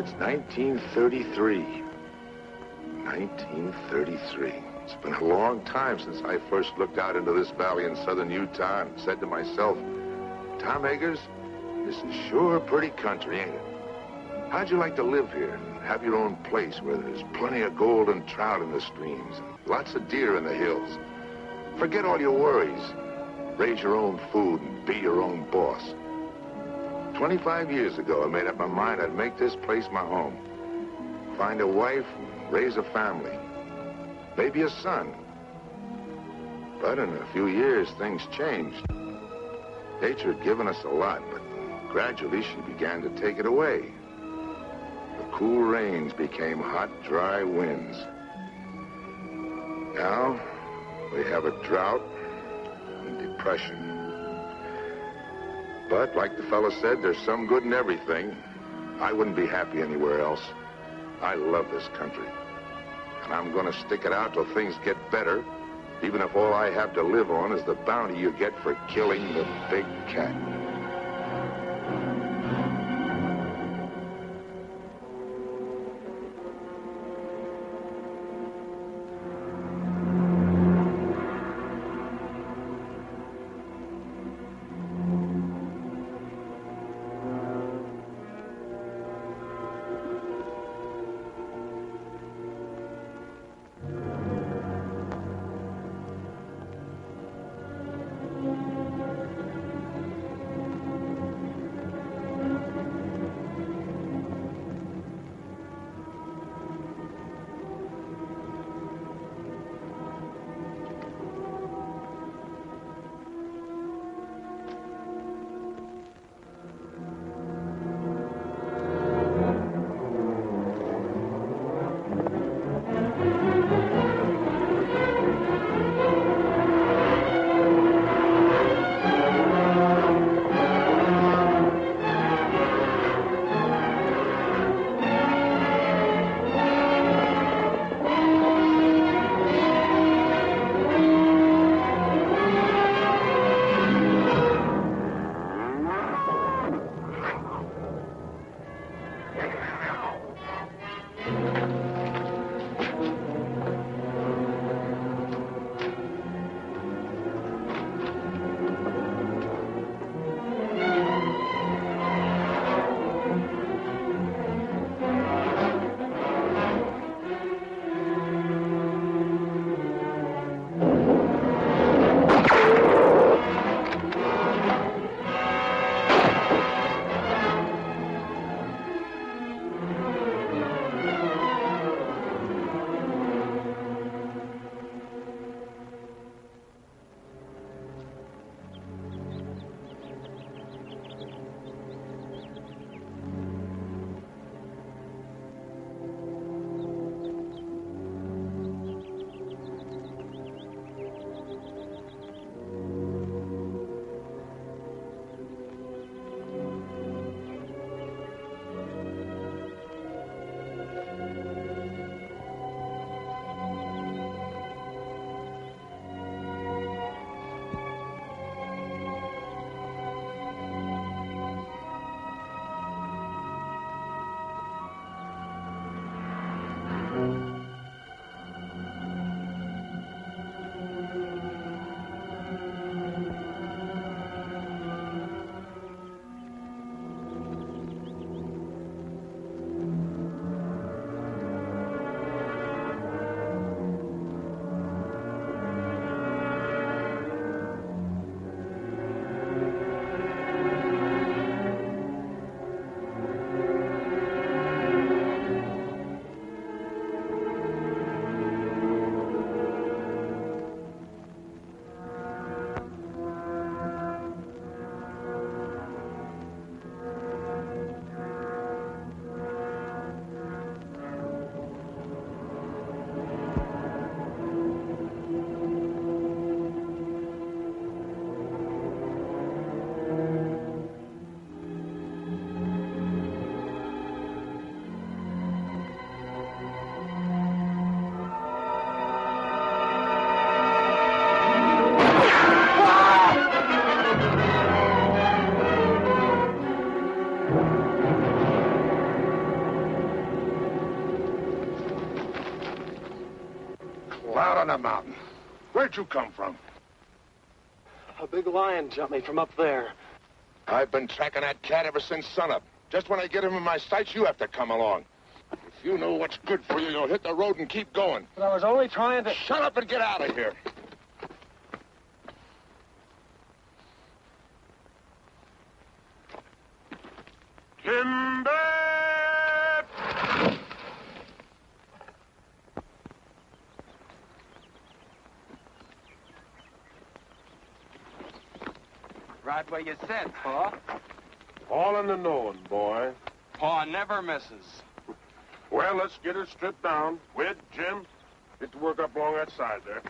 It's 1933. 1933. It's been a long time since I first looked out into this valley in southern Utah and said to myself, Tom Eggers, this is sure pretty country, ain't it? How'd you like to live here and have your own place where there's plenty of gold and trout in the streams and lots of deer in the hills? Forget all your worries. Raise your own food and be your own boss. 25 years ago, I made up my mind I'd make this place my home. Find a wife, raise a family. Maybe a son. But in a few years, things changed. Nature had given us a lot, but gradually she began to take it away. The cool rains became hot, dry winds. Now, we have a drought and depression. But, like the fellow said, there's some good in everything. I wouldn't be happy anywhere else. I love this country. And I'm going to stick it out till things get better, even if all I have to live on is the bounty you get for killing the big cat. on the mountain? Where'd you come from? A big lion jumped me from up there. I've been tracking that cat ever since sunup. Just when I get him in my sights, you have to come along. If you know what's good for you, you'll hit the road and keep going. But I was only trying to... Shut up and get out of here. Timber! Right where you said, Pa. All in the knowing, boy. Pa never misses. Well, let's get her stripped down. Wid, Jim, get to work up along that side there.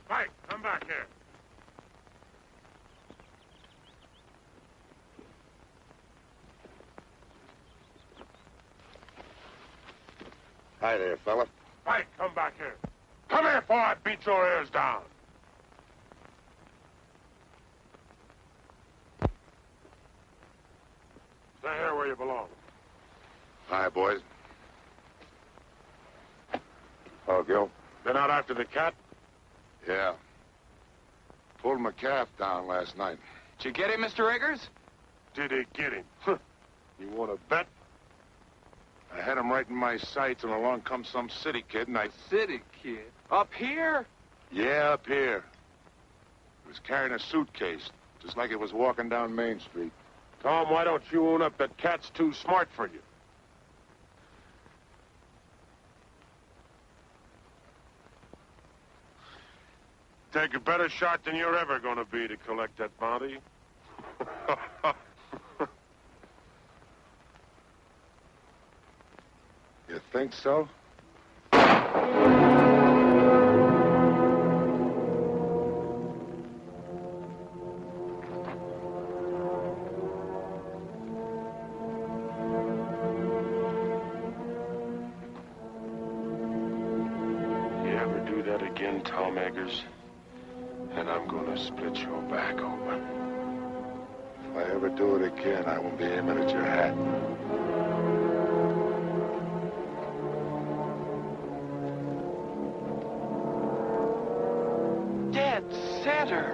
Mike, come back here. Hi there, fella. Mike, come back here. Come here before I beat your ears down. Stay here where you belong. Hi, boys. Oh, Gil? Been out after the cat? Yeah. Pulled my calf down last night. Did you get him, Mr. Eggers? Did he get him? You want to bet? I had him right in my sights, and along comes some city kid, and I... City kid? Up here? Yeah, up here. He was carrying a suitcase, just like it was walking down Main Street. Tom, why don't you own up that cat's too smart for you? Take a better shot than you're ever going to be to collect that bounty. You think so? Again, Tom Eggers, and I'm gonna split your back open. If I ever do it again, I won't be aiming at your hat. Dead center.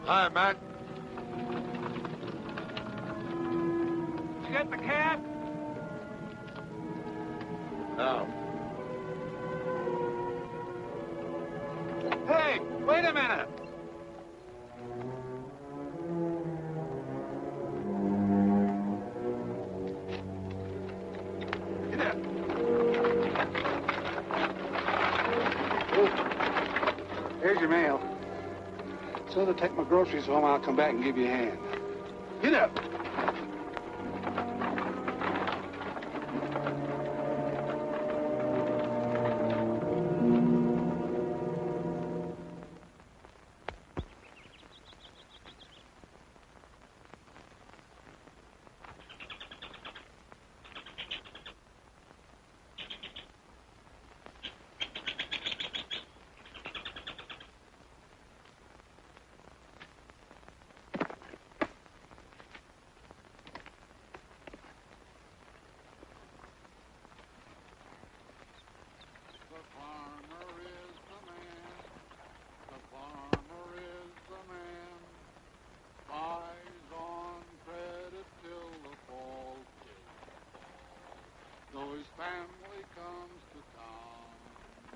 Hi, Matt. Did you get the cat? No. Hey, wait a minute. Get up. Here's your mail. So to take my groceries home, I'll come back and give you a hand. Get up. Family comes to town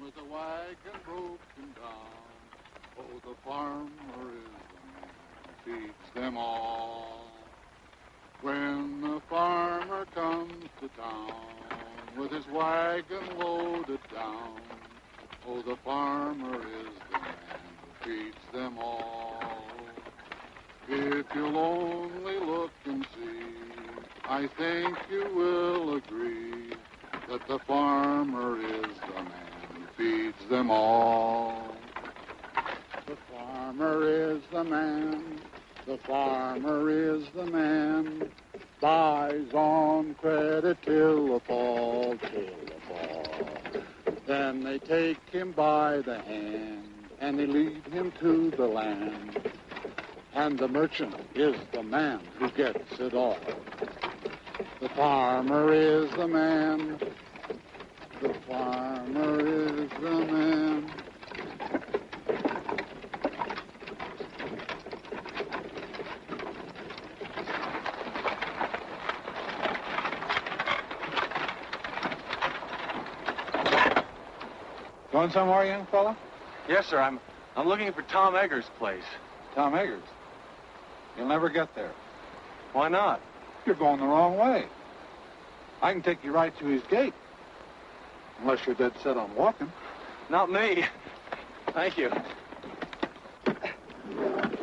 with a wagon broken down. Oh, the farmer is the man who feeds them all. When the farmer comes to town with his wagon loaded down, oh, the farmer is the man who feeds them all. If you'll only look and see, I think you will agree that the farmer is the man who feeds them all. The farmer is the man, the farmer is the man, buys on credit till the fall, Then they take him by the hand, and they lead him to the land. And the merchant is the man who gets it all. The farmer is the man. The farmer is the man. Going somewhere, young fella? Yes, sir. I'm looking for Tom Eggers' place. Tom Eggers. You'll never get there. Why not? You're going the wrong way. I can take you right to his gate. Unless you're dead set on walking. Not me. Thank you.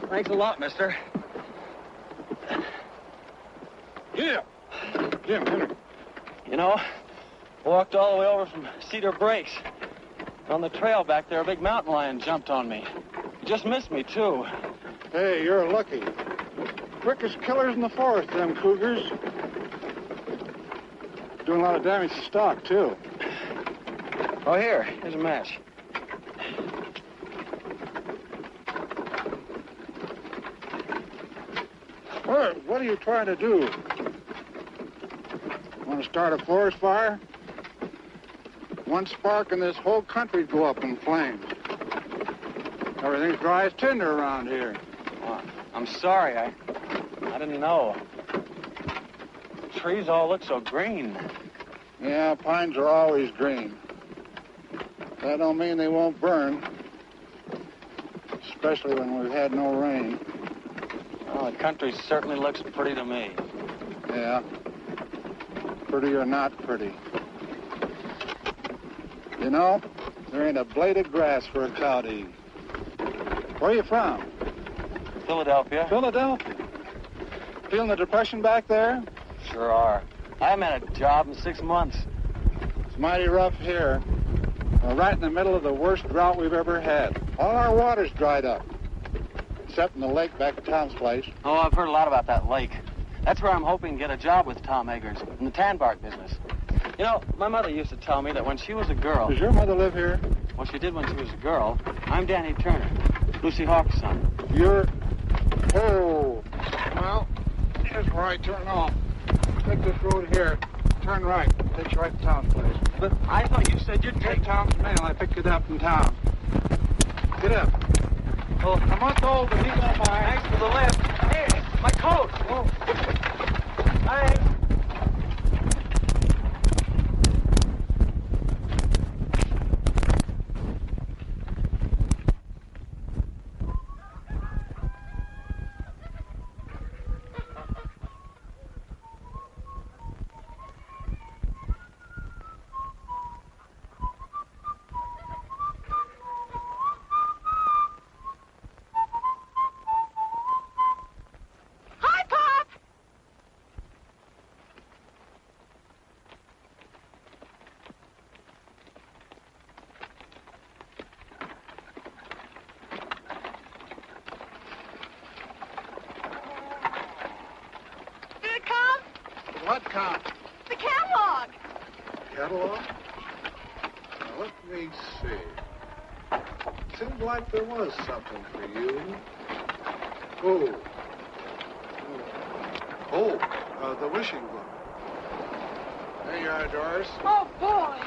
Thanks a lot, mister. Yeah. Jim, Henry. You know, walked all the way over from Cedar Breaks. On the trail back there, a big mountain lion jumped on me. He just missed me, too. Hey, you're lucky. Quickest killers in the forest, them cougars. Doing a lot of damage to stock, too. Oh, here's a match. What are you trying to do? Want to start a forest fire? One spark and this whole country'd go up in flames. Everything's dry as tinder around here. Oh, I'm sorry. I didn't know. The trees all look so green. Yeah, pines are always green. That don't mean they won't burn. Especially when we've had no rain. Oh, the country certainly looks pretty to me. Yeah. Pretty or not pretty. You know, there ain't a blade of grass for a cow to eat. Where are you from? Philadelphia. Philadelphia. Feeling the depression back there? Sure are. I haven't had a job in 6 months. It's mighty rough here. We're right in the middle of the worst drought we've ever had. All our water's dried up. Except in the lake back at Tom's place. Oh, I've heard a lot about that lake. That's where I'm hoping to get a job with Tom Eggers in the tan bark business. You know, my mother used to tell me that when she was a girl... Does your mother live here? Well, she did when she was a girl. I'm Danny Turner, Lucy Hawk's son. You're... Oh. Well, here's where I turn off. Take this road here. Turn right. Takes you right to Tom's place. But I thought you said you'd Take Tom's mail. I picked it up in town. Get up. Oh, A month old, but he don't mind. thanks for the lift. Hey, my coat. Oh. Thanks. What count? The catalog. Catalog? Now, let me see. Seemed like there was something for you. The wishing book. There you are, Doris. Oh, boy.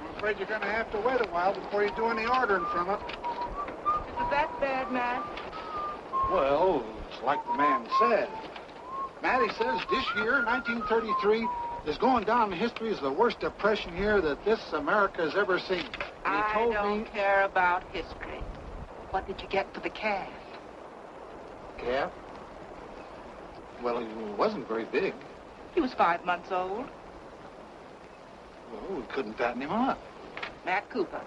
I'm afraid you're going to have to wait a while before you do any ordering from it. Is it that bad, Matt? Well, it's like the man said. Matty says this year, 1933, is going down in history as the worst depression year that this America has ever seen. And he told I don't me... care about history. What did you get for the calf? Calf? Well, he wasn't very big. He was 5 months old. Well, we couldn't fatten him up. Matt Cooper,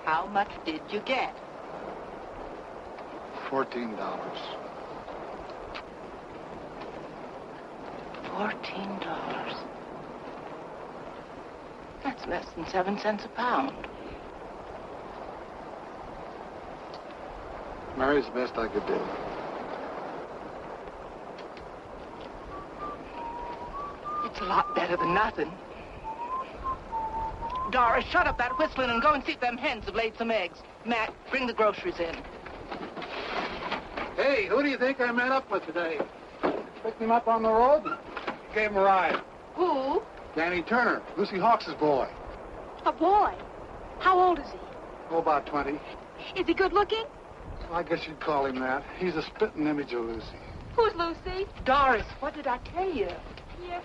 how much did you get? $14. $14. That's less than 7 cents a pound. Mary's the best I could do. It's a lot better than nothing. Doris, shut up that whistling and go and see if them hens have laid some eggs. Matt, bring the groceries in. Hey, who do you think I met up with today? Picked him up on the road and gave him a ride. Who? Danny Turner, Lucy Hawks' boy. A boy. How old is he? Oh, about 20. Is he good looking? I guess you'd call him that. He's a spitting image of Lucy. Who's Lucy? Doris, what did I tell you? Yes.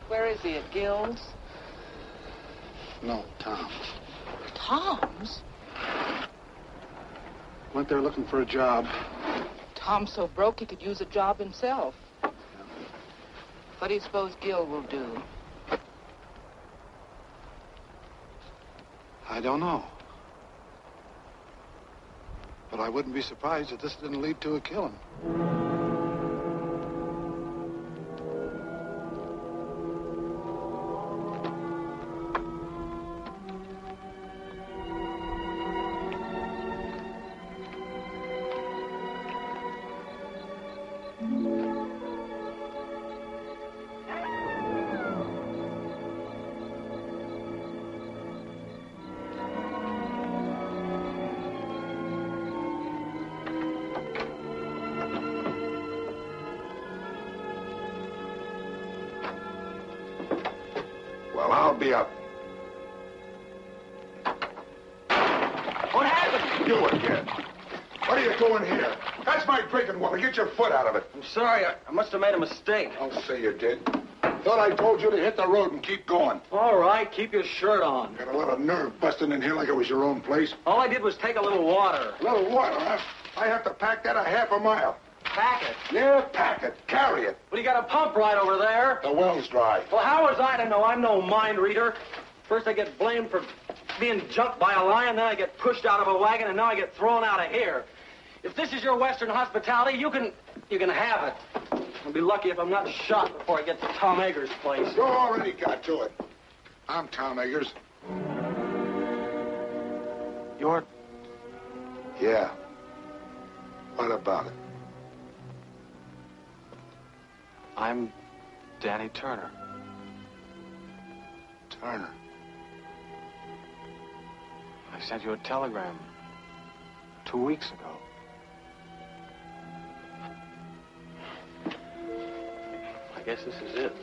Where is he, at Gill's? No, Tom. Tom's? Went there looking for a job. Tom's so broke he could use a job himself. What do you suppose Gill will do? I don't know. But I wouldn't be surprised if this didn't lead to a killing. Well, I'll be up. What happened? You again. What are you doing here? That's my drinking water. Get your foot out of it. I'm sorry. I must have made a mistake. Don't say you did. Thought I told you to hit the road and keep going. All right, keep your shirt on. Got a lot of nerve busting in here like it was your own place. All I did was take a little water. A little water, huh? I have to pack that a half a mile. Pack it. Yeah, pack it. Carry it. But you got a pump right over there. The well's dry. Well, how was I to know? I'm no mind reader. First I get blamed for being jumped by a lion, then I get pushed out of a wagon, and now I get thrown out of here. If this is your Western hospitality, you can have it. I'll be lucky if I'm not shot before I get to Tom Eggers' place. You already got to it. I'm Tom Eggers. You're... Yeah. What about it? I'm Danny Turner. Turner. I sent you a telegram 2 weeks ago. I guess this is it.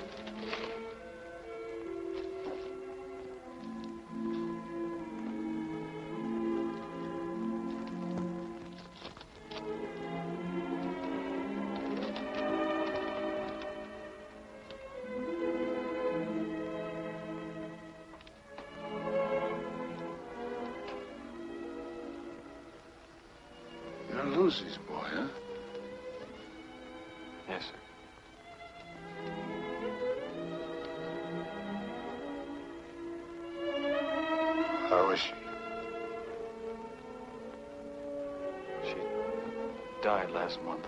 You're Lucy's boy, huh? Yes, sir. How is she? She died last month.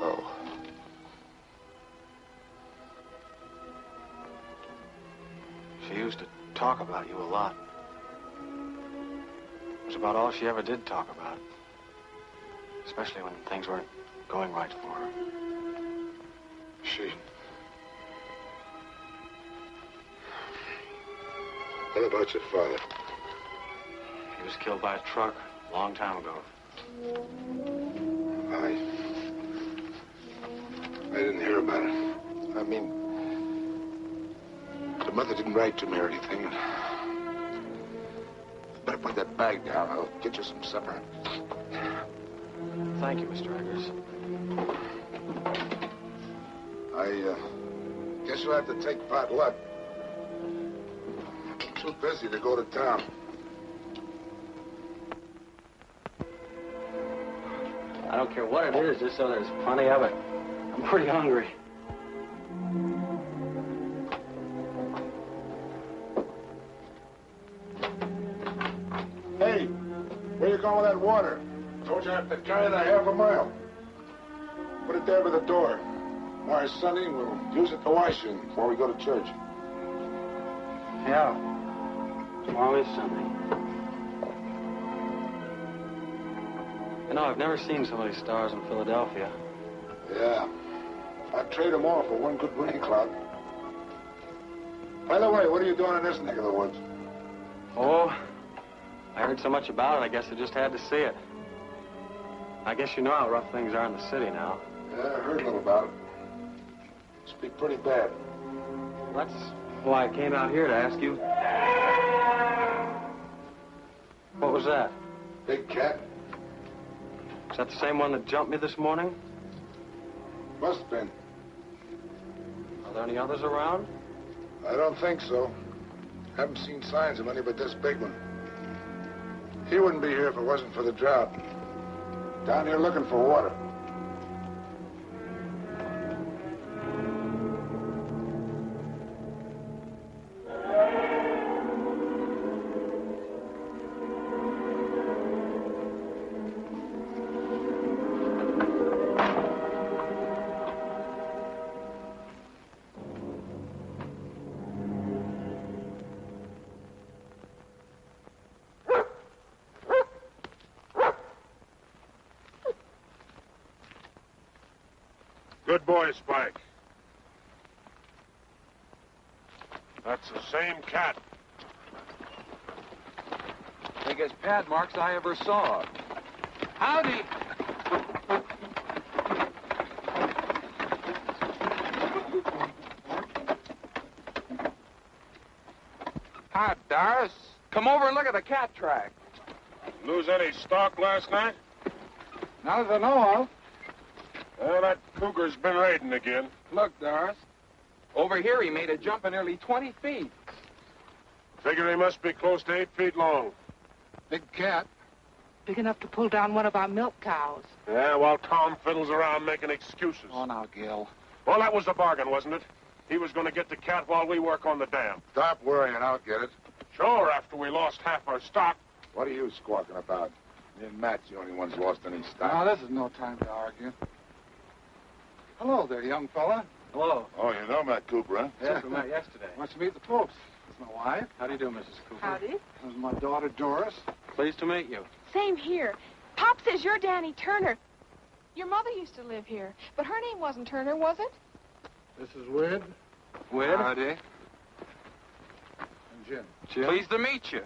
Oh. She used to talk about you a lot. It was about all she ever did talk about. Especially when things weren't going right for her. She... What about your father? He was killed by a truck a long time ago. I didn't hear about it. I mean, the mother didn't write to me or anything. Better put that bag down. I'll get you some supper. Thank you, Mr. Eggers. I guess you'll have to take pot luck. I'm too busy to go to town. I don't care what it is, just so there's plenty of it. I'm pretty hungry. Hey, where you going with that water? Told you I have to carry it a half a mile. Put it there by the door. Why, Sonny, we'll use it to wash in before we go to church. Yeah. Tomorrow is Sunday. You know, I've never seen so many stars in Philadelphia. Yeah. I'd trade them all for one good rain cloud. By the way, what are you doing in this neck of the woods? Oh, I heard so much about it, I guess I just had to see it. I guess you know how rough things are in the city now. Yeah, I heard a little about it. Must be pretty bad. That's why I came out here to ask you. What was that? Big cat? Is that the same one that jumped me this morning? Must have been. Are there any others around? I don't think so. Haven't seen signs of any but this big one. He wouldn't be here if it wasn't for the drought. Down here looking for water. Good boy, Spike. That's the same cat. Biggest pad marks I ever saw. Howdy. Hi, Doris. Come over and look at the cat track. Lose any stock last night? Not as I know of. Well, that cougar's been raiding again. Look, Doris. Over here, he made a jump of nearly 20 feet. Figure he must be close to 8 feet long. Big cat. Big enough to pull down one of our milk cows. Yeah, while Tom fiddles around making excuses. Oh, now, Gil. Well, that was the bargain, wasn't it? He was going to get the cat while we work on the dam. Stop worrying, I'll get it. Sure, after we lost half our stock. What are you squawking about? Me and Matt's the only ones lost any stock. Now, this is no time to argue. Hello there, young fella. Hello. Oh, you know Matt Cooper, huh? Yes, we met yesterday. Wants to meet the folks. This is my wife. How do you do, Mrs. Cooper? Howdy. This is my daughter, Doris. Pleased to meet you. Same here. Pop says you're Danny Turner. Your mother used to live here, but her name wasn't Turner, was it? This is Wid Wid? Howdy. and Jim. Jim? Pleased to meet you.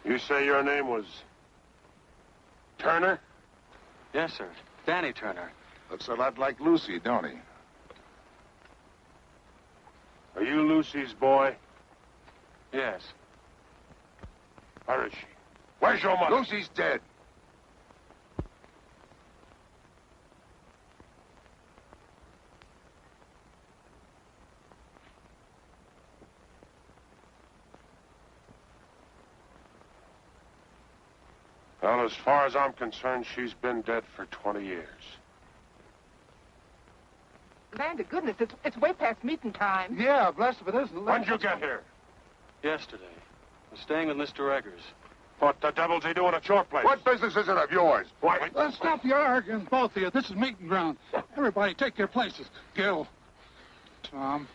You say your name was Turner? Yes, sir. Danny Turner. Looks a lot like Lucy, don't he? Are you Lucy's boy? Yes. Where is she? Where's your mother? Lucy's dead. Well, as far as I'm concerned, she's been dead for 20 years. Land to goodness, it's way past meeting time. Yeah, blessed if it isn't. When'd you get here? Yesterday. I was staying with Mr. Eggers. What the devil's he doing at your place? What business is it of yours? Why? Let's stop the arguing, both of you. This is meeting ground. Everybody take your places. Gil. Tom.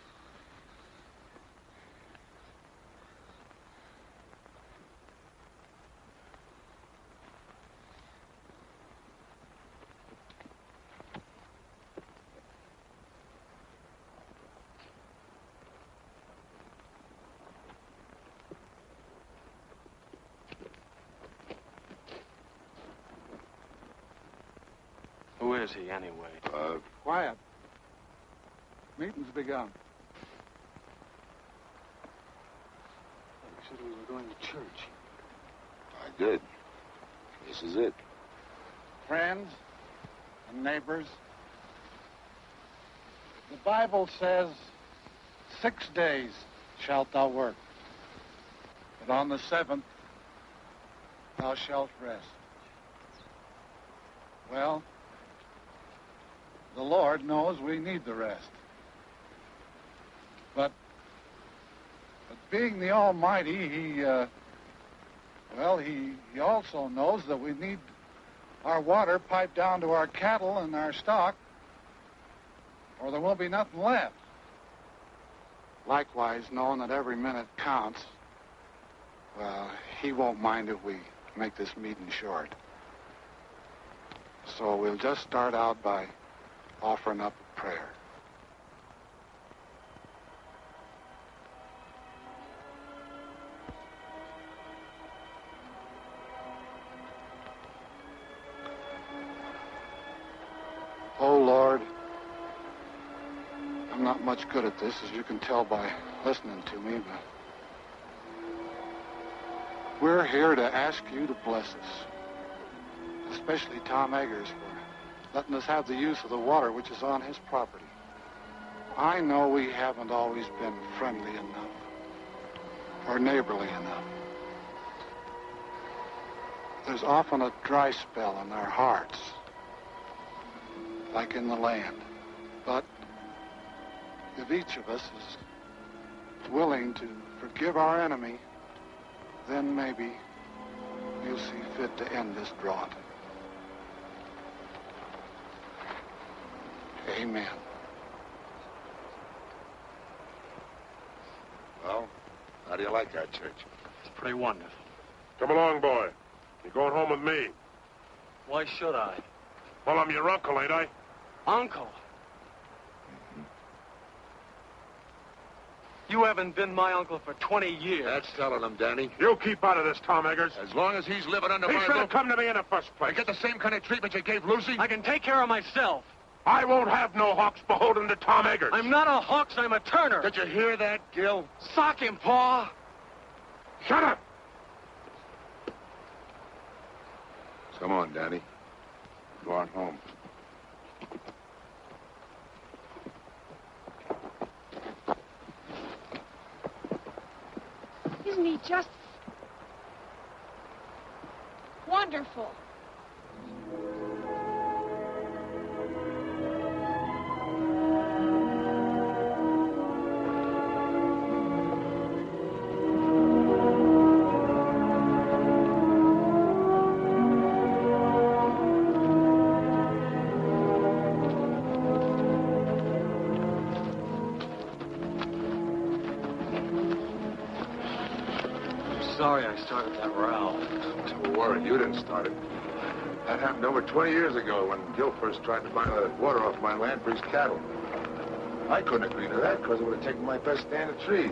Who is he, anyway? Quiet. Meeting's begun. You said we were going to church. I did. This is it. Friends and neighbors, the Bible says, 6 days shalt thou work, but on the 7th thou shalt rest. Well, the Lord knows we need the rest. But being the Almighty, He also knows that we need our water piped down to our cattle and our stock or there won't be nothing left. Likewise, knowing that every minute counts, well, he won't mind if we make this meeting short. So we'll just start out by offering up a prayer. Oh, Lord, I'm not much good at this, as you can tell by listening to me, but we're here to ask you to bless us, especially Tom Eggers for letting us have the use of the water which is on his property. I know we haven't always been friendly enough or neighborly enough. There's often a dry spell in our hearts, like in the land. But if each of us is willing to forgive our enemy, then maybe you'll see fit to end this drought. Amen. Well, how do you like our church? It's pretty wonderful. Come along, boy. You're going home with me. Why should I? Well, I'm your uncle, ain't I? Uncle? You haven't been my uncle for 20 years. That's telling him, Danny. You keep out of this, Tom Eggers. As long as he's living under He my should have roof, come to me in the first place. I get the same kind of treatment you gave Lucy. I can take care of myself. I won't have no hawks beholden to Tom Eggers. I'm not a Hawks, I'm a Turner. Did you hear that, Gil? Sock him, Pa. Shut up! Come on, Danny. Go on home. Isn't he just wonderful? Sorry I started that row. Don't worry, you didn't start it. That happened over 20 years ago when Gil first tried to buy the water off my land for his cattle. I couldn't agree to that because it would have taken my best stand of trees.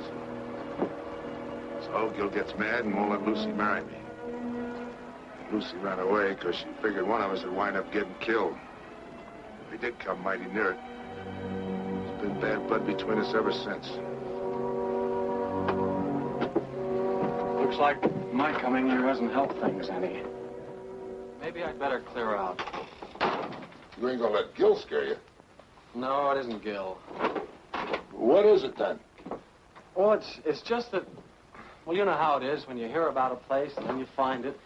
So Gil gets mad and won't let Lucy marry me. And Lucy ran away because she figured one of us would wind up getting killed. We did come mighty near it. There's been bad blood between us ever since. Looks like my coming here hasn't helped things any. Maybe I'd better clear out. You ain't gonna let Gil scare you. No, it isn't Gil. What is it then? Well, it's just that, well, you know how it is when you hear about a place and then you find it.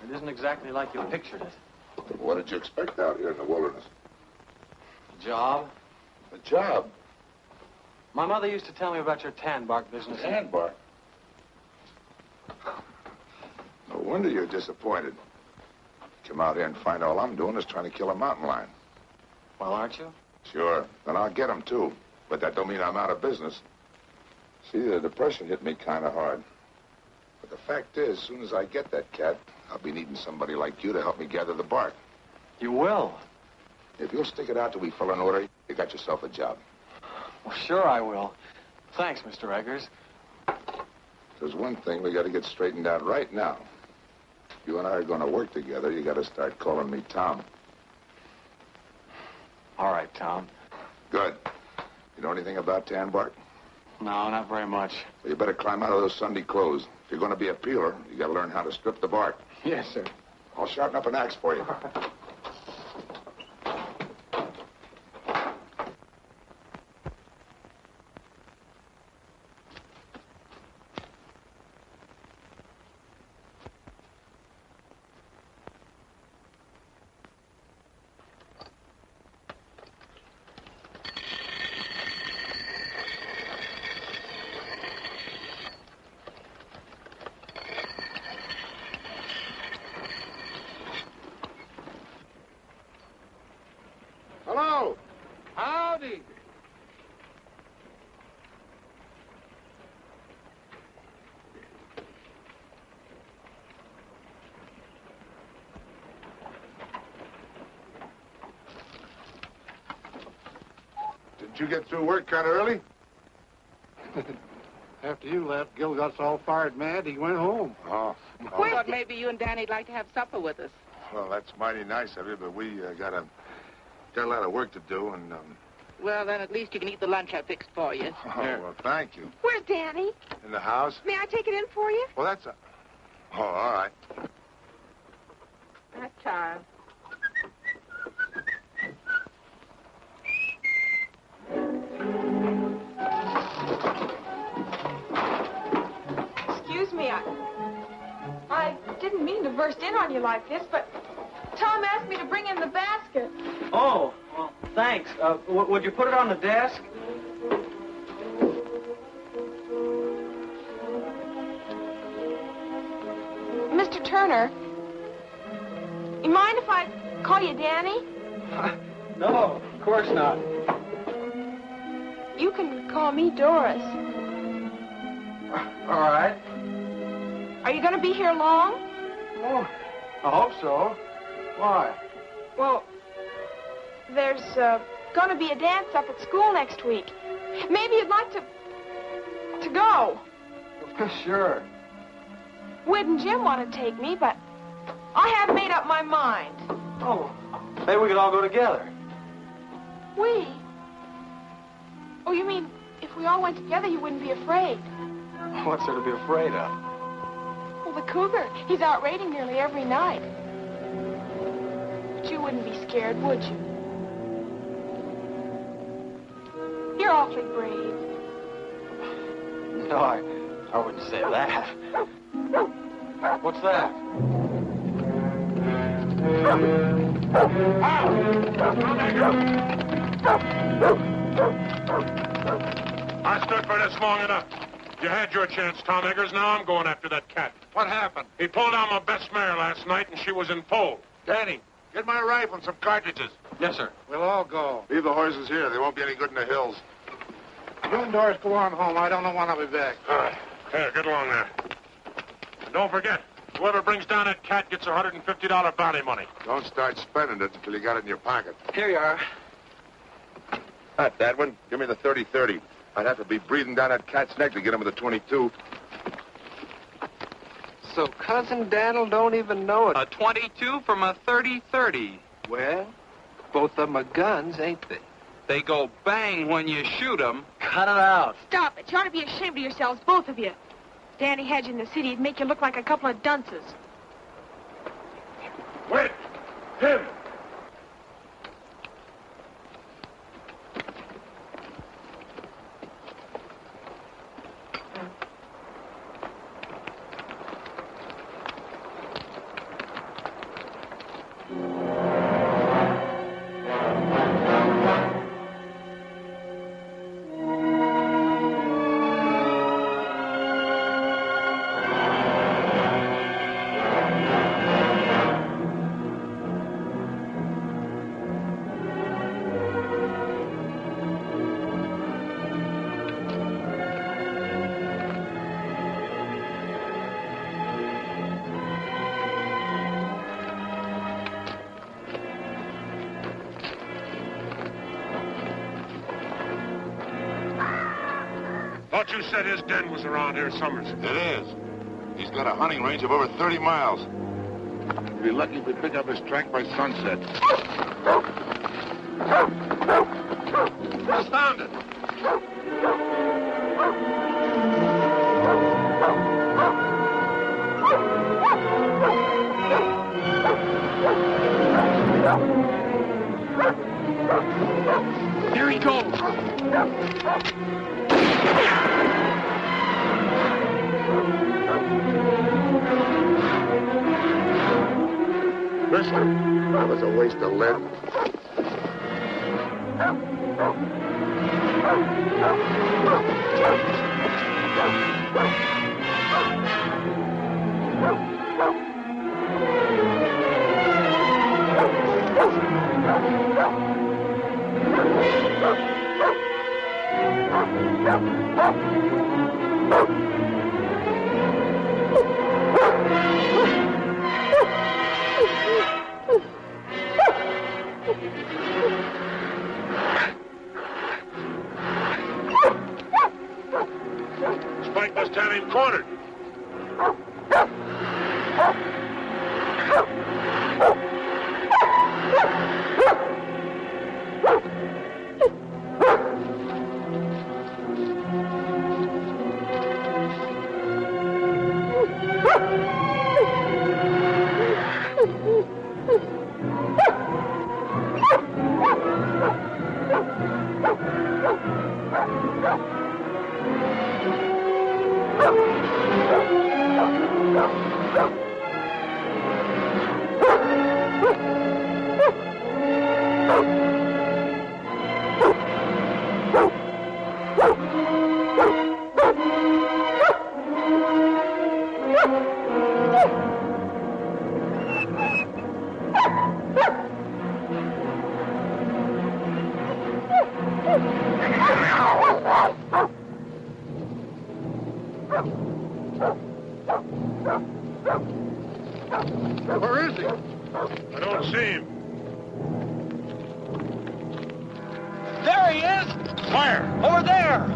It isn't exactly like you pictured it. What did you expect out here in the wilderness? A job? A job? My mother used to tell me about your tan bark business. Tan bark? No wonder you're disappointed. Come out here and find all I'm doing is trying to kill a mountain lion. Well, aren't you? Sure. Then I'll get him, too. But that don't mean I'm out of business. See, the depression hit me kind of hard. But the fact is, as soon as I get that cat, I'll be needing somebody like you to help me gather the bark. You will? If you'll stick it out till we fill an order, you got yourself a job. Well, sure I will. Thanks, Mr. Eggers. There's one thing we got to get straightened out right now. If you and I are going to work together, you got to start calling me Tom. All right, Tom. Good. You know anything about tan bark? No, not very much. Well, you better climb out of those Sunday clothes. If you're going to be a peeler, you got to learn how to strip the bark. Yes, sir. I'll sharpen up an axe for you. Did you get through work kind of early? After you left, Gil got all fired mad. He went home. Oh. I thought maybe you and Danny'd like to have supper with us. Well, that's mighty nice of you, but we got a lot of work to do, and Well, then at least you can eat the lunch I fixed for you. Oh, well, thank you. Where's Danny? In the house? May I take it in for you? Well, that's a... Oh, all right. That time. Excuse me, I didn't mean to burst in on you like this, but Tom asked me to bring in the basket. Oh, well, thanks. Would you put it on the desk? Mr. Turner, you mind if I call you Danny? No, of course not. You can call me Doris. All right. Are you going to be here long? Oh, I hope so. Why? Well, there's going to be a dance up at school next week. Maybe you'd like to go. Sure. Wid and Jim want to take me, but I haven't made up my mind. Oh, maybe we could all go together. We? Oh, you mean if we all went together, you wouldn't be afraid? What's there to be afraid of? Well, the cougar. He's out raiding nearly every night. But you wouldn't be scared, would you? You're awfully brave. No, I wouldn't say that. What's that? I stood for this long enough. You had your chance, Tom Eggers. Now I'm going after that cat. What happened? He pulled down my best mare last night, and she was in foal. Danny, get my rifle and some cartridges. Yes, sir. We'll all go. Leave the horses here. They won't be any good in the hills. You and Doris go on home. I don't know when I'll be back. All right. Here, get along there. And don't forget, whoever brings down that cat gets $150 bounty money. Don't start spending it until you got it in your pocket. Here you are. Not that one. Give me the 30-30. I'd have to be breathing down that cat's neck to get him with the 22. So Cousin Daniel don't even know it. A 22 from a 30-30. Well, both of them are guns, ain't they? They go bang when you shoot them. Cut it out. Stop it. You ought to be ashamed of yourselves, both of you. Danny had you in the city. He'd make you look like a couple of dunces. Wait! Him! Thought you said his den was around here, Summers. It is. He's got a hunting range of over 30 miles. We'll be lucky if we pick up his track by sunset. Confound it! Here he goes. Listen, that was a waste of lead. murdered. Where is he? I don't see him. There he is! Where? Over there!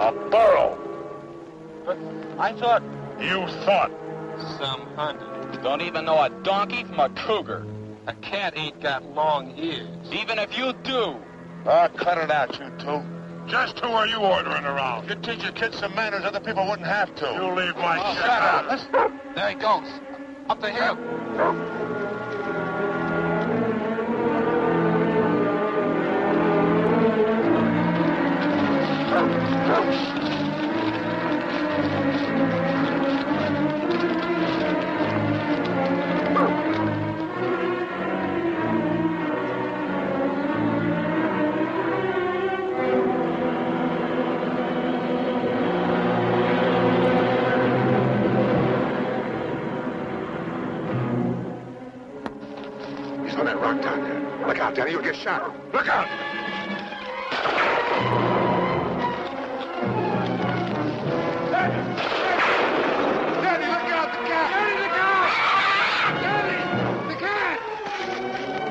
A burro. I thought... You thought. Some hunter. Don't even know a donkey from a cougar. A cat ain't got long ears. Even if you do. Ah, cut it out, you two. Just who are you ordering around? You teach your kids some manners other people wouldn't have to. You leave my shit Shut out. up. Listen. There he goes. Up the hill. He's on that rock down there. Look out, Danny, you'll get shot. Look out! Danny, look out, the cat! Danny, the cat! Danny, the cat!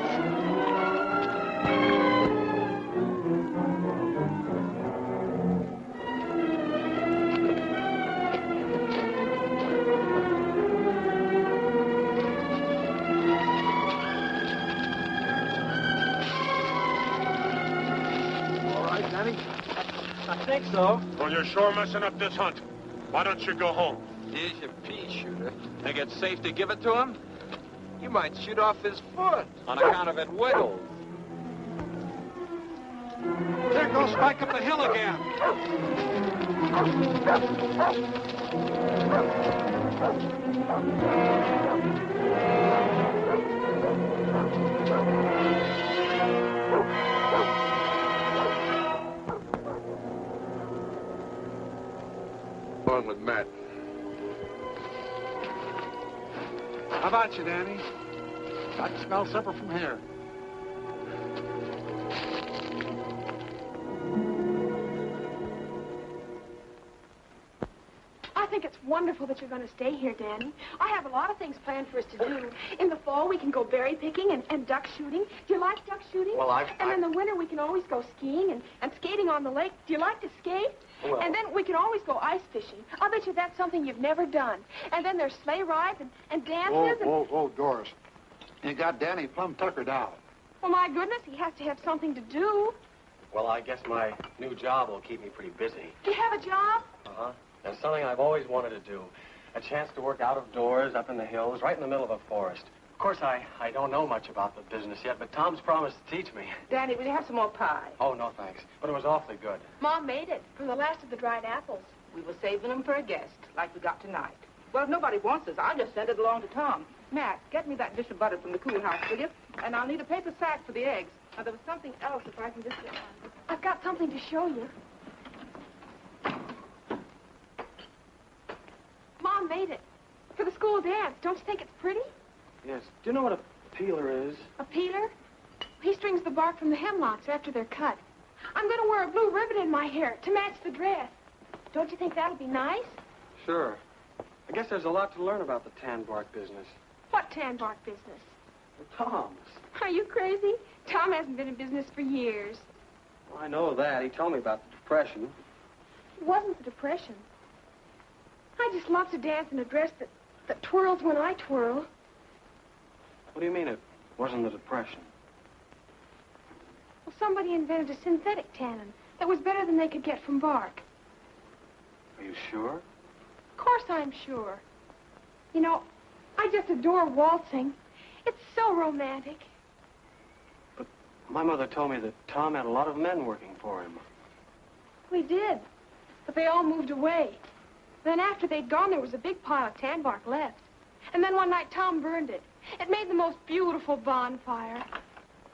All right, Danny. I think so. Well, you're sure messing up this hunt. Why don't you go home? Here's your pea shooter. Think it's safe to give it to him? You might shoot off his foot. On account of it wiggles. There goes Spike up the hill again. Along with Matt. How about you, Danny? I can smell supper from here. I think it's wonderful that you're going to stay here, Danny. I have a lot of things planned for us to do. In the fall, we can go berry picking and duck shooting. Do you like duck shooting? Well, And in the winter, we can always go skiing and skating on the lake. Do you like to skate? Well- And then we can always go ice fishing. I'll bet you that's something you've never done. And then there's sleigh rides and dances. Whoa, Doris. You got Danny plumb tuckered out. Well, my goodness, he has to have something to do. Well, I guess my new job will keep me pretty busy. Do you have a job? Uh-huh. That's something I've always wanted to do. A chance to work out of doors, up in the hills, right in the middle of a forest. Of course, I don't know much about the business yet, but Tom's promised to teach me. Danny, will you have some more pie? Oh, no, thanks. But it was awfully good. Mom made it from the last of the dried apples. We were saving them for a guest, like we got tonight. Well, if nobody wants us, I'll just send it along to Tom. Matt, get me that dish of butter from the cool house, will you? And I'll need a paper sack for the eggs. Now, there was something else, if I can just get one. I've got something to show you. Mom made it. For the school dance. Don't you think it's pretty? Yes. Do you know what a peeler is? A peeler? He strings the bark from the hemlocks after they're cut. I'm going to wear a blue ribbon in my hair to match the dress. Don't you think that'll be nice? Sure. I guess there's a lot to learn about the tan bark business. What tan bark business? Tom's. Are you crazy? Tom hasn't been in business for years. Well, I know that. He told me about the Depression. It wasn't the Depression. I just love to dance in a dress that twirls when I twirl. What do you mean it wasn't the Depression? Well, somebody invented a synthetic tannin that was better than they could get from bark. Are you sure? Of course I'm sure. You know, I just adore waltzing. It's so romantic. But my mother told me that Tom had a lot of men working for him. We did, but they all moved away. Then after they'd gone, there was a big pile of tan bark left. And then one night, Tom burned it. It made the most beautiful bonfire.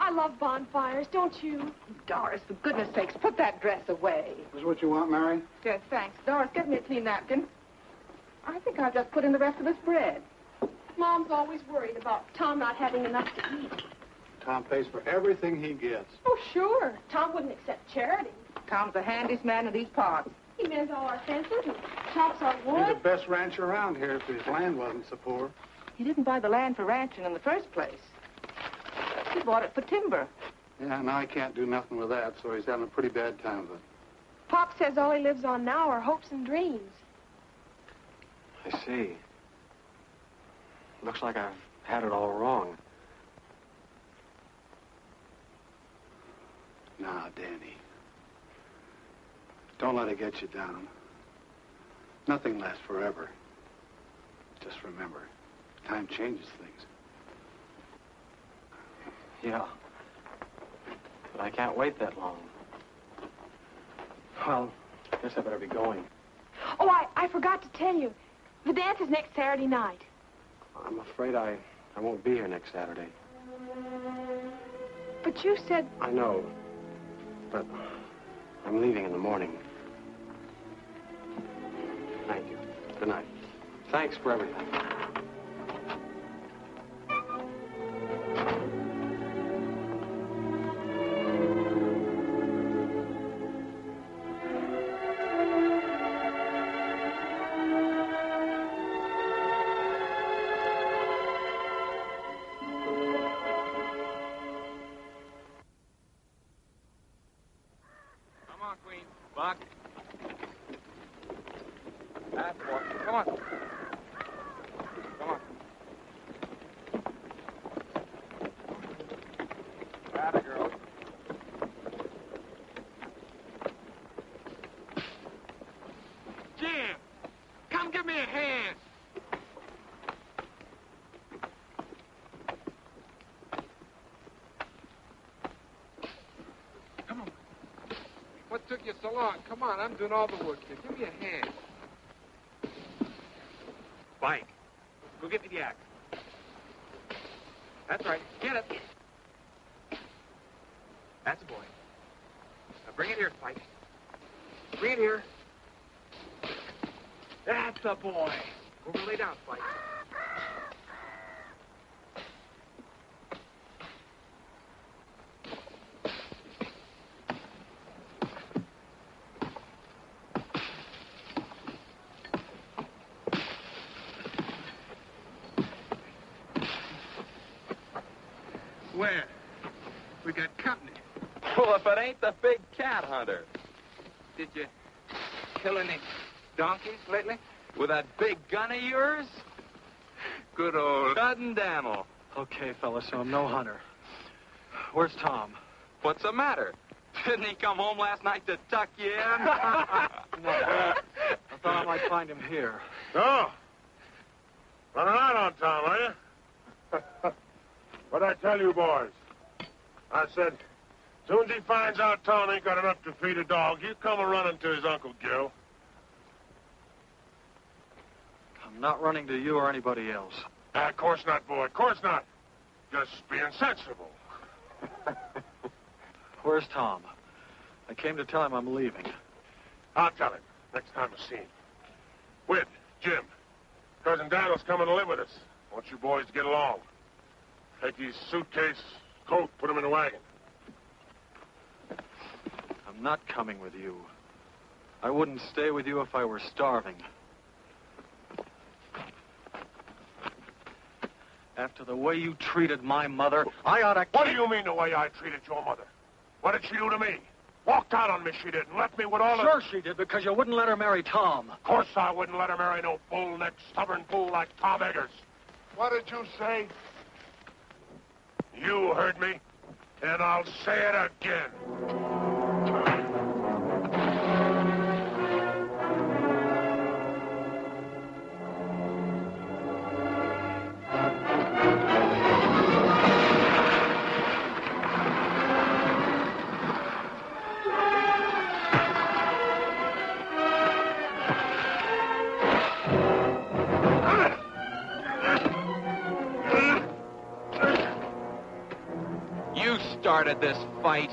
I love bonfires, don't you? Doris, for goodness sakes, put that dress away. Is this what you want, Mary? Yes, thanks. Doris, get me a clean napkin. I think I'll just put in the rest of this bread. Mom's always worried about Tom not having enough to eat. Tom pays for everything he gets. Oh, sure. Tom wouldn't accept charity. Tom's the handiest man in these parts. He mends all our fences and chops our wood. He's the best rancher around here if his land wasn't so poor. He didn't buy the land for ranching in the first place. He bought it for timber. Yeah, now I can't do nothing with that, so he's having a pretty bad time of it. Pop says all he lives on now are hopes and dreams. I see. Looks like I've had it all wrong. Now, Danny. Don't let it get you down. Nothing lasts forever. Just remember, time changes things. Yeah. But I can't wait that long. Well, I guess I better be going. Oh, I forgot to tell you. The dance is next Saturday night. I'm afraid I won't be here next Saturday. But you said... I know. But I'm leaving in the morning. Thank you. Good night. Thanks for everything. Buck. That boy. Come on. Come on. Atta girl. Jim, come give me a hand. Come on. What took you so long? Come on, I'm doing all the work here. Give me a hand. Spike, go get me the axe. That's right. Get it. That's a boy. Now bring it here, Spike. Bring it here. That's a boy. Over, lay down, Spike. Where? We got company. Well, if it ain't the big cat hunter. Did you kill any donkeys lately? With that big gun of yours? Good old Dud Daniel. Okay, fella, so I'm no hunter. Where's Tom? What's the matter? Didn't he come home last night to tuck you in? No. I thought I might find him here. So, running out on Tom, are you? What'd I tell you, boys? I said, soon as he finds out Tom ain't got enough to feed a dog, he'll come a-running to his Uncle Gil. I'm not running to you or anybody else. Of course not, boy. Of course not. Just being sensible. Where's Tom? I came to tell him I'm leaving. I'll tell him next time I see him. Whit, Jim, Cousin Daniel's coming to live with us. I want you boys to get along. Take his suitcase, coat, put him in the wagon. I'm not coming with you. I wouldn't stay with you if I were starving. After the way you treated my mother, I ought to... What do you mean the way I treated your mother? What did she do to me? Walked out on me, she did, and left me with all the... Sure she did, because you wouldn't let her marry Tom. Of course I wouldn't let her marry no bull-necked, stubborn fool like Tom Eggers. What did you say? You heard me, and I'll say it again. Started this fight.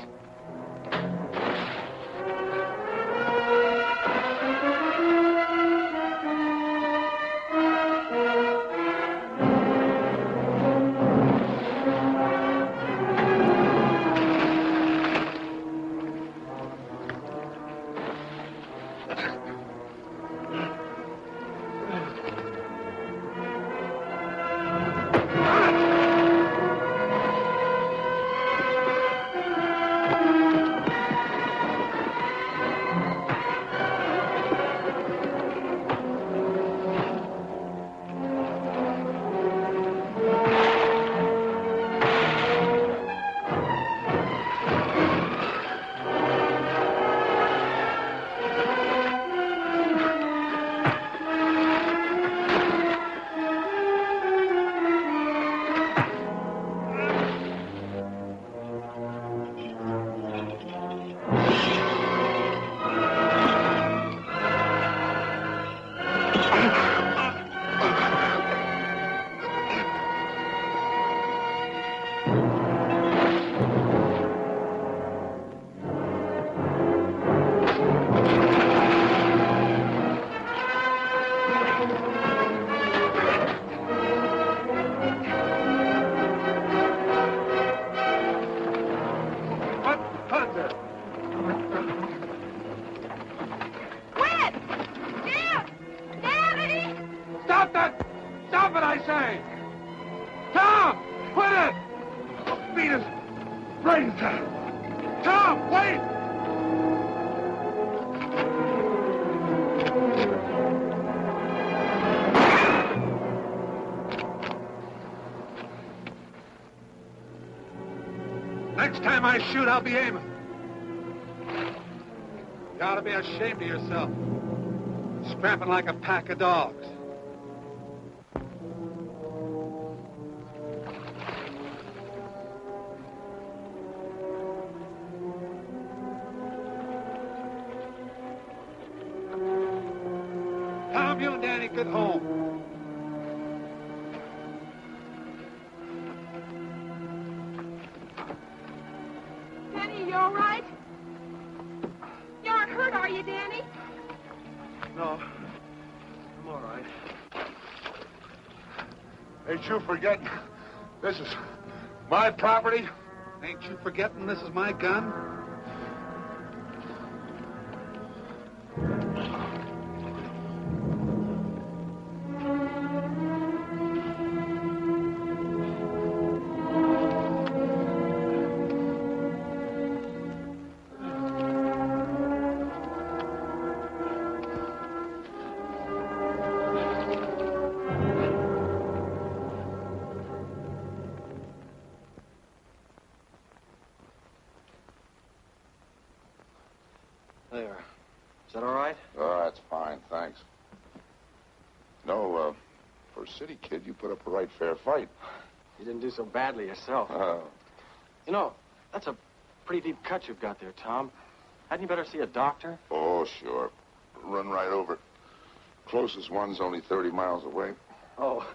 Next time I shoot, I'll be aiming. You ought to be ashamed of yourself. Scrapping like a pack of dogs. Tom, you and Danny, get home. You all right? You aren't hurt, are you, Danny? No. I'm all right. Ain't you forgetting this is my property? Ain't you forgetting this is my gun? There. Is that all right? Oh, that's fine, thanks. No, for a city kid, you put up a right fair fight. You didn't do so badly yourself. You know, that's a pretty deep cut you've got there, Tom. Hadn't you better see a doctor? Oh, sure. Run right over it. Closest one's only 30 miles away. Oh.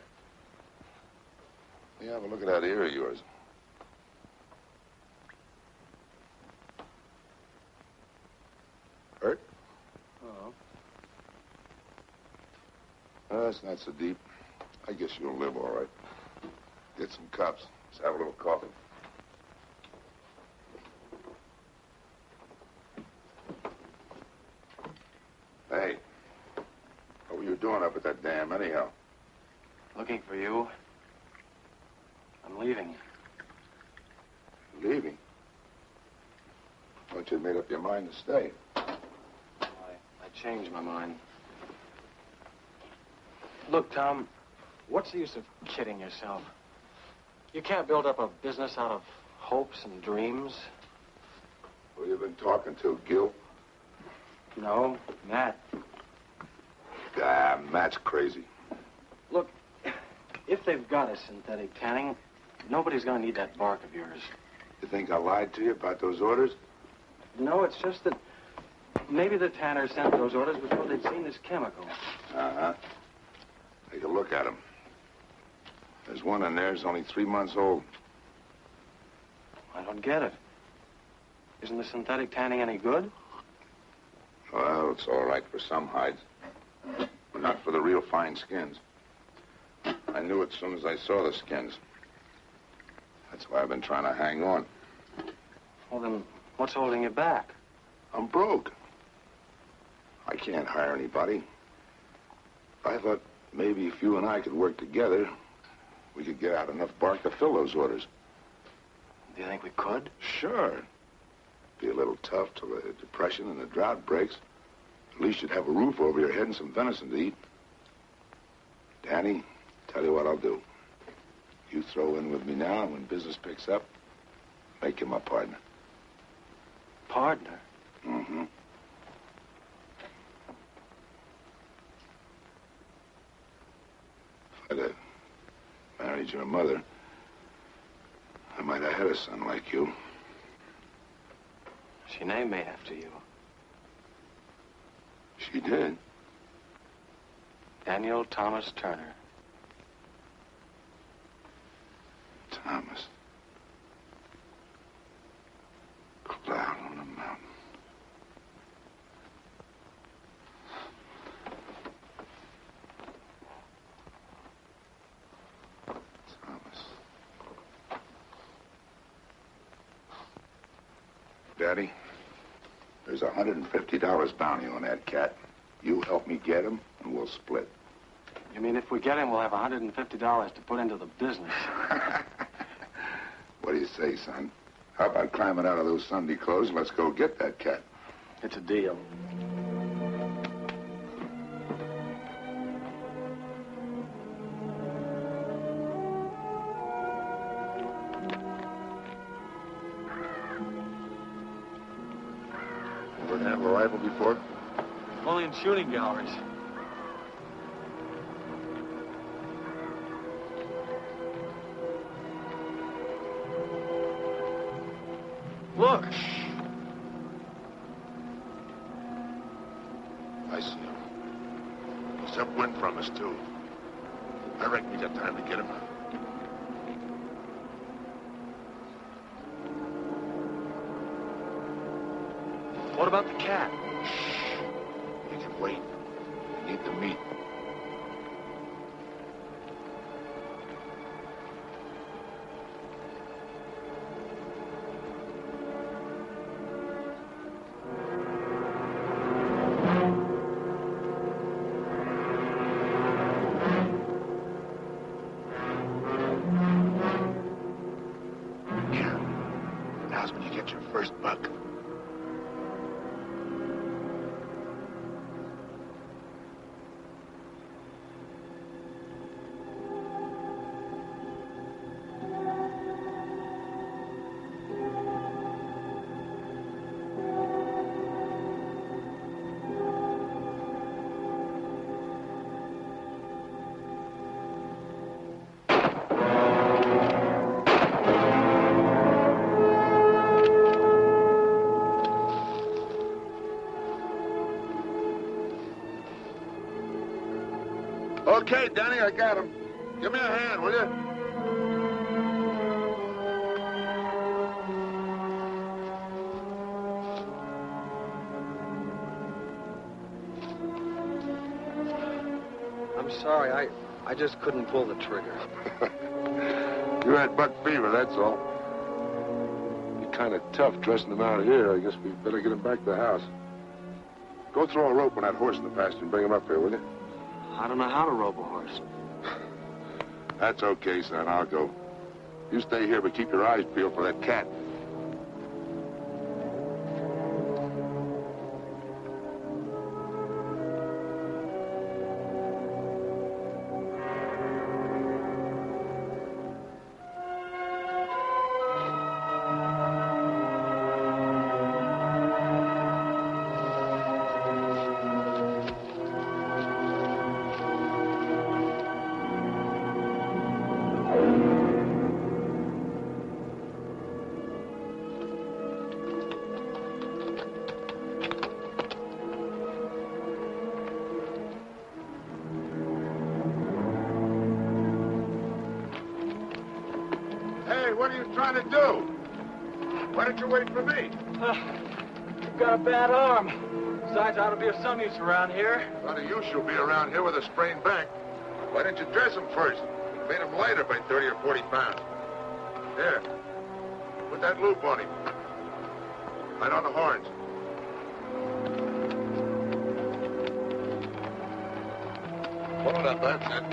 Yeah, have a look at that ear of yours. Hurt? Oh. It's not so deep. I guess you'll live all right. Get some cups. Let's have a little coffee. Hey, what were you doing up at that dam anyhow? Looking for you. made up your mind to stay. I changed my mind. Look, Tom, what's the use of kidding yourself? You can't build up a business out of hopes and dreams. Who you been talking to, Gil? No, Matt. Ah, Matt's crazy. Look, if they've got a synthetic tanning, nobody's going to need that bark of yours. You think I lied to you about those orders? No, it's just that maybe the tanner sent those orders before they'd seen this chemical. Uh-huh. Take a look at them. There's one in there that's only 3 months old. I don't get it. Isn't the synthetic tanning any good? Well, it's all right for some hides, but not for the real fine skins. I knew it as soon as I saw the skins. That's why I've been trying to hang on. Well, then, what's holding you back? I'm broke. I can't hire anybody. I thought maybe if you and I could work together, we could get out enough bark to fill those orders. Do you think we could? Sure. Be a little tough till the depression and the drought breaks. At least you'd have a roof over your head and some venison to eat. Danny, tell you what I'll do. You throw in with me now, and when business picks up, make you my partner. Partner? Mm-hmm. If I'd have married your mother, I might have had a son like you. She named me after you. She did. Daniel Thomas Turner. Thomas. Cloud on the mountain. Thomas. Daddy, there's $150 bounty on that cat. You help me get him, and we'll split. You mean if we get him, we'll have $150 to put into the business? What do you say, son? How about climbing out of those Sunday clothes and let's go get that cat? It's a deal. Ever have a rifle before? Only in shooting galleries. Look! I see him. He's upwind from us, too. I reckon we got time to get him. What about the cat? You can wait. We need the meat. Now's when you get your first buck. Okay, Danny, I got him. Give me a hand, will you? I'm sorry, I just couldn't pull the trigger. You had buck fever, that's all. You're kind of tough dressing him out here. I guess we better get him back to the house. Go throw a rope on that horse in the pasture and bring him up here, will you? I don't know how to rope a horse. That's okay, son. I'll go. You stay here, but keep your eyes peeled for that cat. Hey, what are you trying to do? Why don't you wait for me? You've got a bad arm. Besides, I ought to be of some use around here. A lot of use you'll be around here with a sprained back. Why didn't you dress him first? Made him lighter by 30 or 40 pounds. Here. Put that loop on him. Right on the horns. Pull it up, that's it.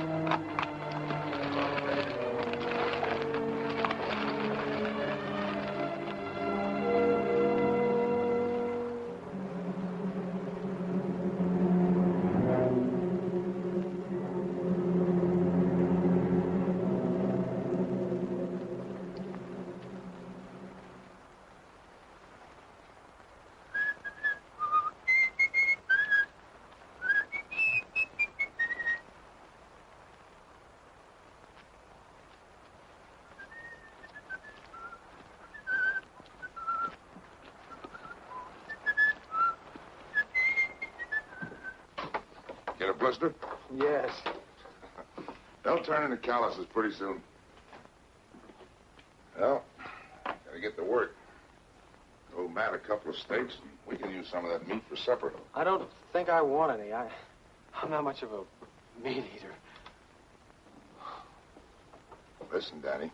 Get a blister? Yes. They'll turn into calluses pretty soon. Well, gotta get to work. Owe Matt a couple of steaks, and we can use some of that meat for supper. I don't think I want any. I'm not much of a meat eater. Listen, Danny.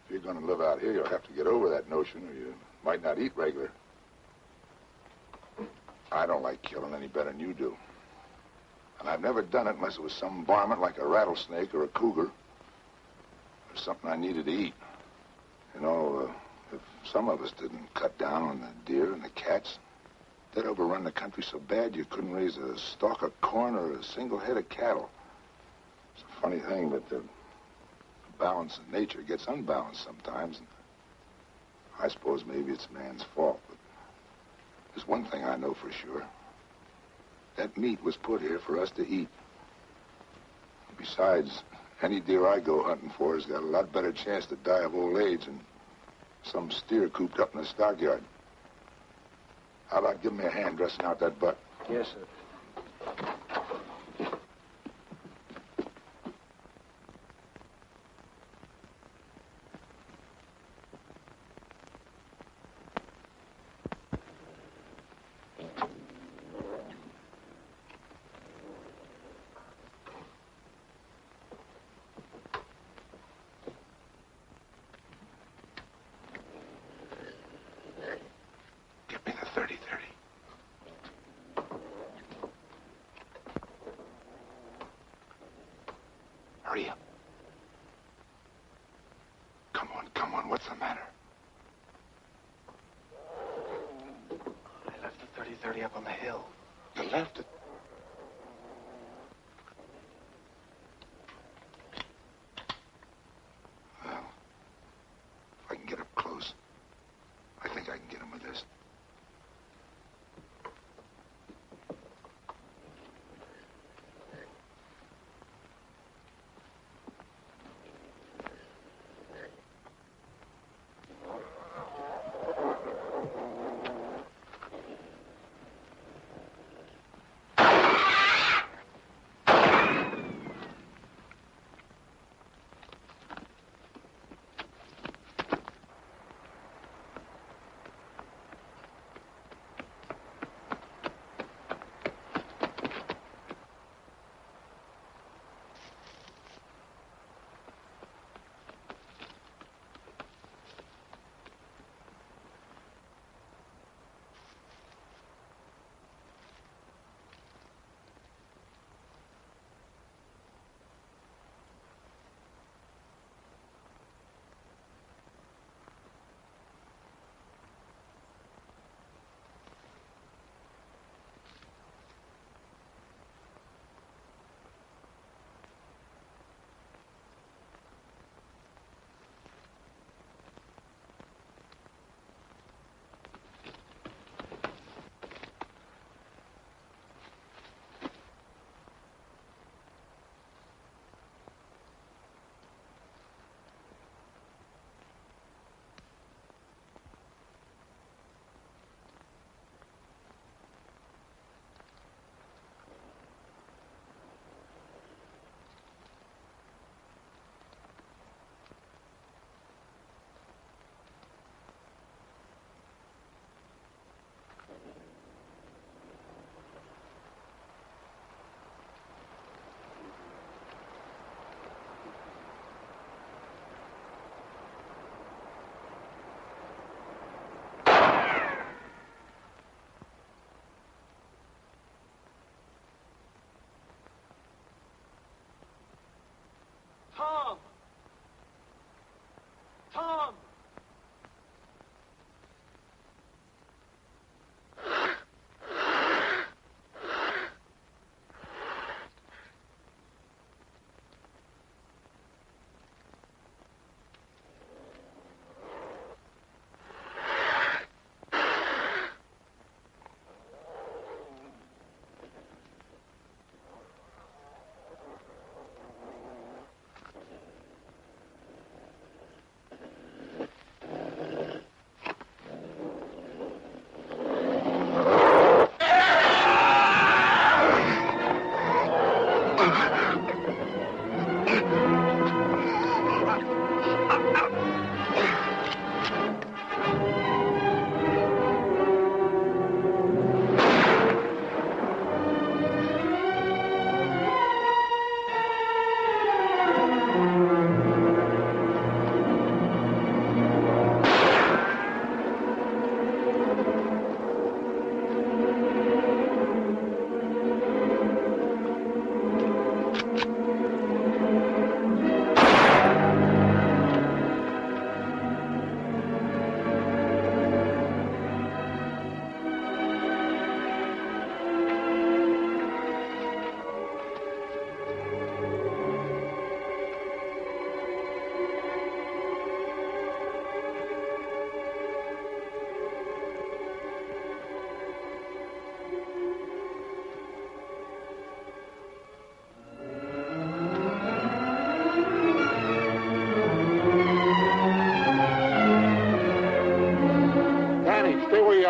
If you're gonna live out here, you'll have to get over that notion, or you might not eat regular. I don't like killing any better than you do. And I've never done it unless it was some varmint like a rattlesnake or a cougar. Or something I needed to eat. You know, if some of us didn't cut down on the deer and the cats, they'd overrun the country so bad you couldn't raise a stalk of corn or a single head of cattle. It's a funny thing, but the balance of nature gets unbalanced sometimes. And I suppose maybe it's man's fault, but there's one thing I know for sure. That meat was put here for us to eat. Besides, any deer I go hunting for has got a lot better chance to die of old age than some steer cooped up in the stockyard. How about giving me a hand dressing out that butt? Yes, sir. Hurry up. Come on, what's the matter? I left the 30-30 up on the hill. You left it? Well, if I can get up close, I think I can get him with this.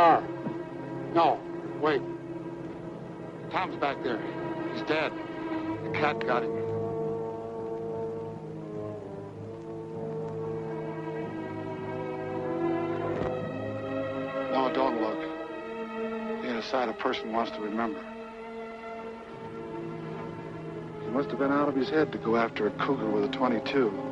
are. No, wait. Tom's back there. He's dead. The cat got him. No, don't look. He ain't a sight a person wants to remember. He must have been out of his head to go after a cougar with a .22.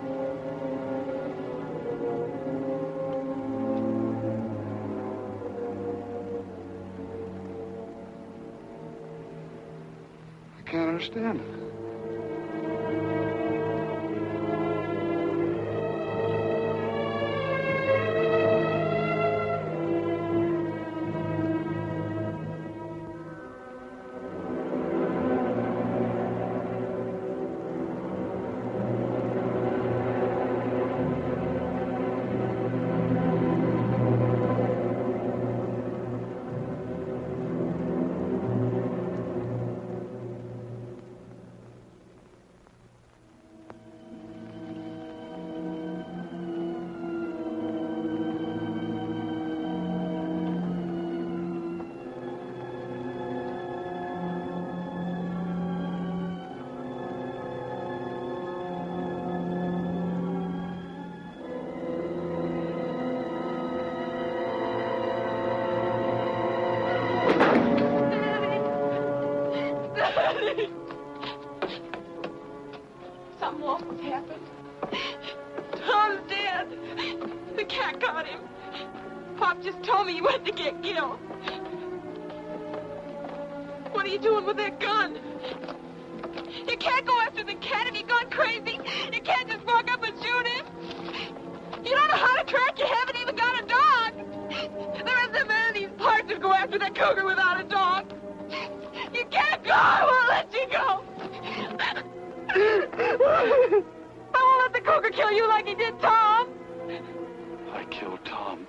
I can't understand it. Something awful's happened. Tom's dead. The cat got him. Pop just told me he went to get killed. What are you doing with that gun? You can't go after the cat. Have you gone crazy? You can't just walk up and shoot him. You don't know how to track. You haven't even got a dog. There isn't many of these parts that go after that cougar without a dog. You can't go. I won't let you go. I won't let the cougar kill you like he did Tom. I killed Tom.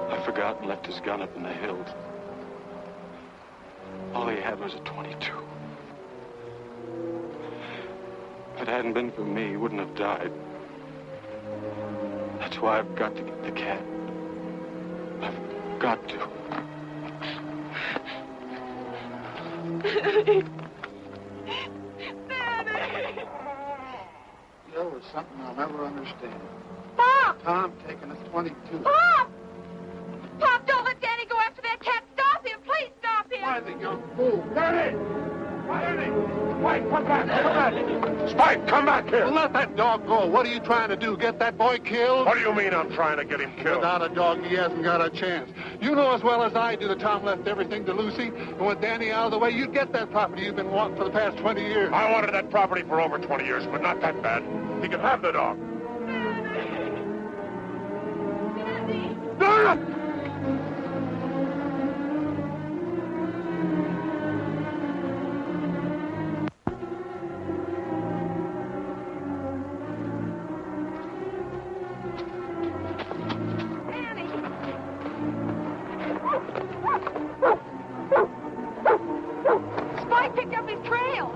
I forgot and left his gun up in the hills. All he had was a .22. If it hadn't been for me, he wouldn't have died. That's why I've got to get the cat. I've got to. Daddy. There was something I'll never understand. Pop! Tom taking a .22. Pop! Pop, don't let Danny go after that cat. Stop him. Please stop him. Why, the young fool. Danny! Danny! Spike, come back! Come back! Spike, come back here! Well, let that dog go. What are you trying to do? Get that boy killed? What do you mean I'm trying to get him killed? Without a dog, he hasn't got a chance. You know as well as I do that Tom left everything to Lucy. And with Danny out of the way, you'd get that property you've been wanting for the past 20 years. I wanted that property for over 20 years, but not that bad. He could have the dog. Daddy! Spike picked up his trail.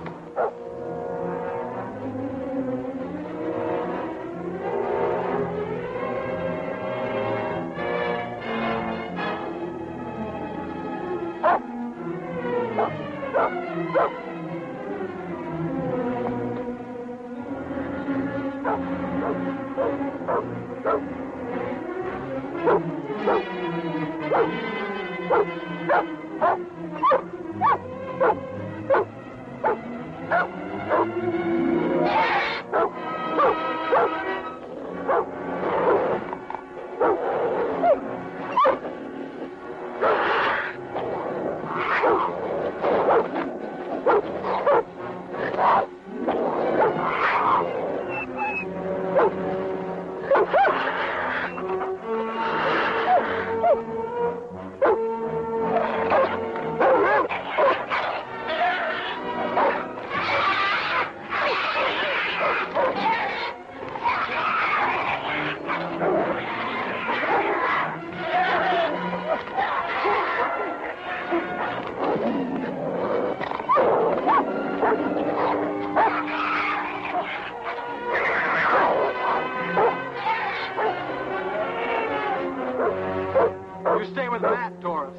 with that, Doris.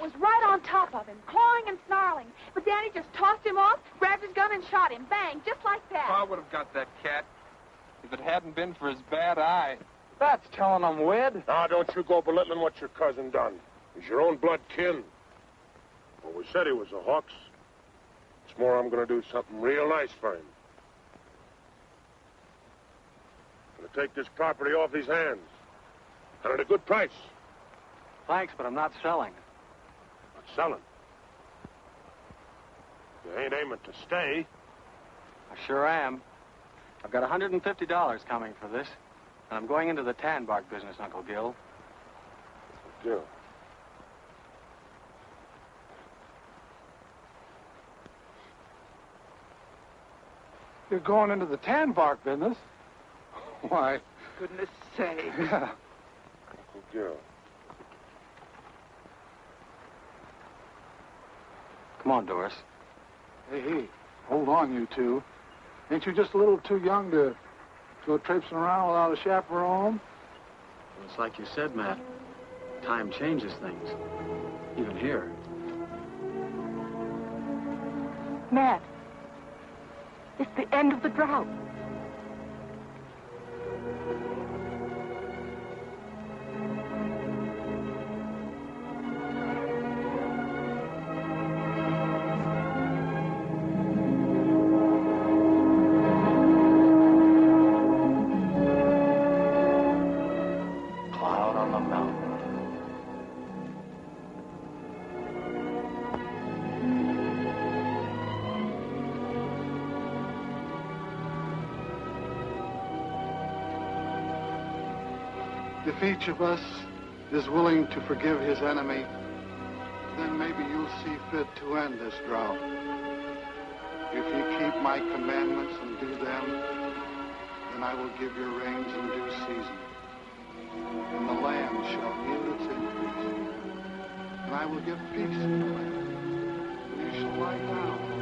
Was right on top of him, clawing and snarling. But Danny just tossed him off, grabbed his gun, and shot him. Bang, just like that. I would have got that cat if it hadn't been for his bad eye. That's telling him, Wid. Now, don't you go belittling what your cousin done. He's your own blood kin. Well, we said he was a Hawks. It's more I'm going to do something real nice for him. I'm going to take this property off his hands. And at a good price. Thanks, but I'm not selling. Not selling? You ain't aiming to stay. I sure am. I've got $150 coming for this. And I'm going into the tan bark business, Uncle Gil. Gil? You're going into the tan bark business? Why? Goodness sake. Yeah. Uncle Gil. Come on, Doris. Hey, hold on, you two. Ain't you just a little too young to go traipsing around without a chaperone? Well, it's like you said, Matt. Time changes things. Even here. Matt, it's the end of the drought. Cloud on the mountain. If each of us is willing to forgive his enemy, then maybe you'll see fit to end this drought. If you keep my commandments and do them, then I will give your rains in due season. And the land shall yield its increase. And I will give peace in the land. And you shall lie down